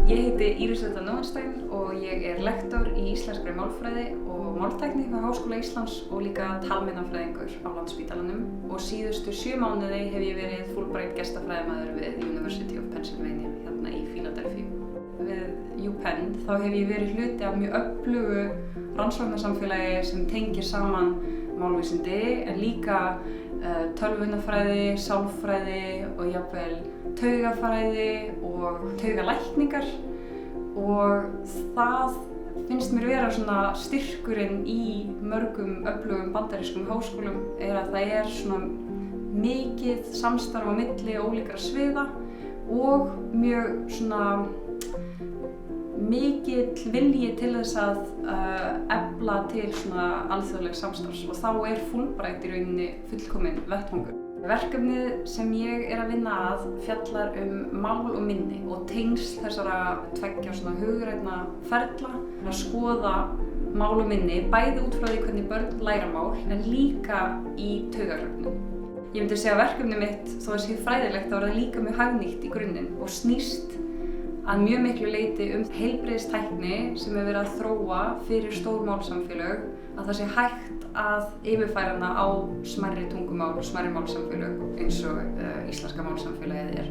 Ég heiti Íris Edda Nóenstein og ég er lektor í íslenskri málfræði og máltækni hjá Háskóla Íslands og líka talmeinafræðingur á Landspítalanum. Og síðustu 7 mánuði hef ég verið Fulbright gestafræðimaður við University of Pennsylvania hérna í Philadelphia. Við UPenn þá hef ég verið hluti af mjög öflugu rannsóknarsamfélagi sem tengir saman málvísindi en líka tölvunarfræði, sálfræði og jafnvel taugafræði og taugalækningar og það finnst mér vera svona styrkurinn í mörgum öflugum bandarískum háskólum er að það er svona mikið samstarf á milli ólíkra sviða og mjög svona mikill vilji til þess að efla til svona alþjóðlegs samstarfs og þá er Fulbright í rauninni fullkominn vettvangur. Verkefnið sem ég er að vinna að fjallar mál og minni og tengsl þessara tveggja svona hugrænna ferla að skoða mál og minni bæði út frá því hvernig börn læra mál en líka í taugahrörnum. Ég myndi segja að verkefnið mitt, þó að sé fræðilegt, þá er það líka mjög hagnýtt í grunninn og snýst að mjög miklu leyti heilbrigðistækni sem verið að þróa fyrir stór málsamfélög að það sé hægt að yfirfæra hana á smærri tungumál og smærri málsamfélög eins og íslenska málsamfélagið er.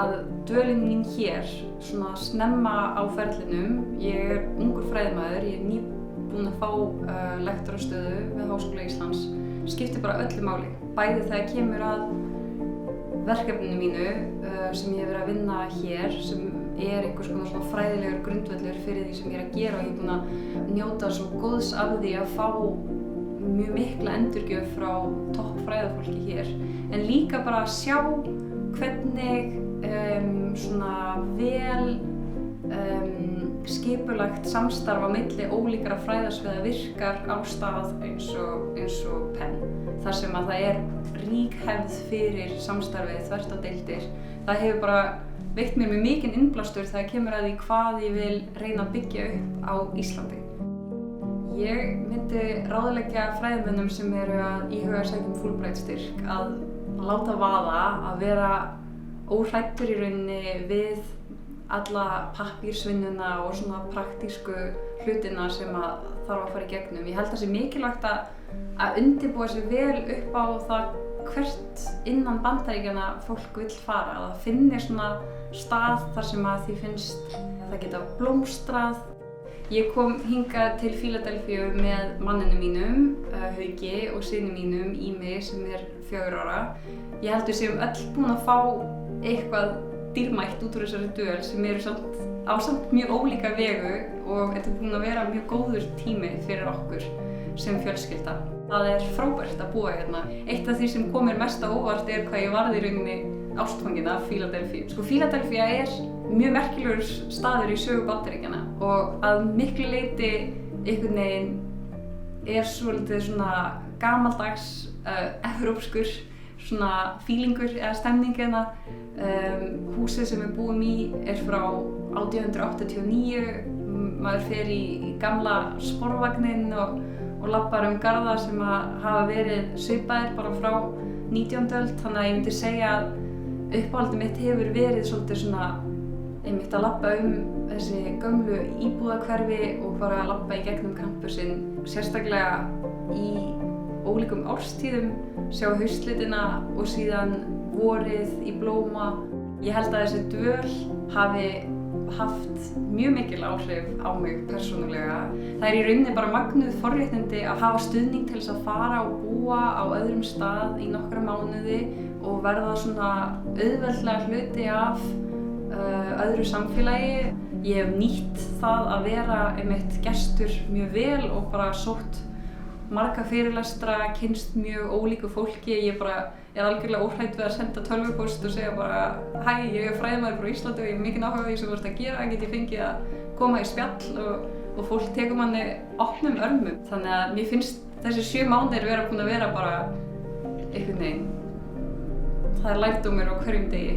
Að dvölin mín hér svona snemma á ferlinum, ég er ungur fræðimaður, ég er nýbúin að fá lektorastöðu við Háskóla Íslands, skiptir bara öllu máli. Bæði þegar kemur að verkefninu mínu sem ég hef verið að vinna hér sem er einhvers konar svona fræðilegur grundvöllur fyrir því sem ég er að gera og ég er búin að njóta svo góðs af því að fá mjög mikla endurgjöf frá topp fræðafólki hér en líka bara að sjá hvernig svona vel skipulagt samstarf á milli ólíkra fræðasviða virkar á stað eins og Penn þar sem að það er rík hefð fyrir samstarfið þvert á deildir. Það hefur bara veitt mér mjög mikinn innblástur þegar kemur að því hvað ég vil reyna að byggja upp á Íslandi. Ég myndi ráðleggja fræðimönnum sem eru að íhuga að sækja Fulbright-styrk að láta vaða, að vera óhræddur í rauninni við alla pappírsvinnuna og svona praktísku hlutina sem að þarf að fara í gegnum. Ég held að það sé mikilvægt að undirbúa sig vel upp á það hvert innan Bandaríkjanna fólk vill fara, að það finnir svona stað þar sem að því finnst að það geta blómstrað. Ég kom hingað til Philadelphia með manninu mínum, Hauki, og syni mínum, Ími, sem er 4 ára. Ég held við séum öll búin að fá eitthvað dýrmætt út úr þessari dvöl sem eru á samt mjög ólíka vegu og þetta er búin að vera mjög góður tími fyrir okkur sem fjölskylda. Það er frábært að búa hérna. Eitt af því sem kom mér mest á óvart er hvað ég varð í rauninni ástfangin af Philadelphia. Philadelphia er mjög merkilegur staður í sögu Bandaríkjanna og að miklu leyti einhvern veginn er svolítið svona gamaldags, evrópskur svona feelingur eða stemning hérna. Húsið sem við búum í er frá 1889, maður fer í gamla sporvagninn og labbar garða sem hafa verið svipaðir bara frá 19. öld, þannig að ég myndi segja að uppáhaldið mitt hefur verið svolítið svona einmitt að labba þessi gömlu íbúðahverfi og bara að labba í gegnum campusinn, sérstaklega í ólíkum árstíðum, sjá haustlitina og síðan vorið í blóma. Ég held að þessi dvöl hafi haft mjög mikil áhrif á mig persónulega. Það er í rauninni bara magnuð forréttindi að hafa stuðning til þess að fara og búa á öðrum stað í nokkra mánuði og verða svona auðveldlega hluti af öðru samfélagi. Ég hef nýtt það að vera einmitt gestur mjög vel og bara sótt marga fyrirlestra, kynnst mjög ólíku fólki. Ég er algjörlega óhrædd við að senda tölvupóst og segja bara hæ, ég er fræðimaður frá Íslandi og ég hef mikinn áhuga á því sem þú ert að gera, get ég fengið að koma í spjall og fólk tekur manni opnum örmum. Þannig að mér finnst þessi 7 mánuðir vera búin að vera bara einhvern veginn. Það er lærdómur á hverjum degi.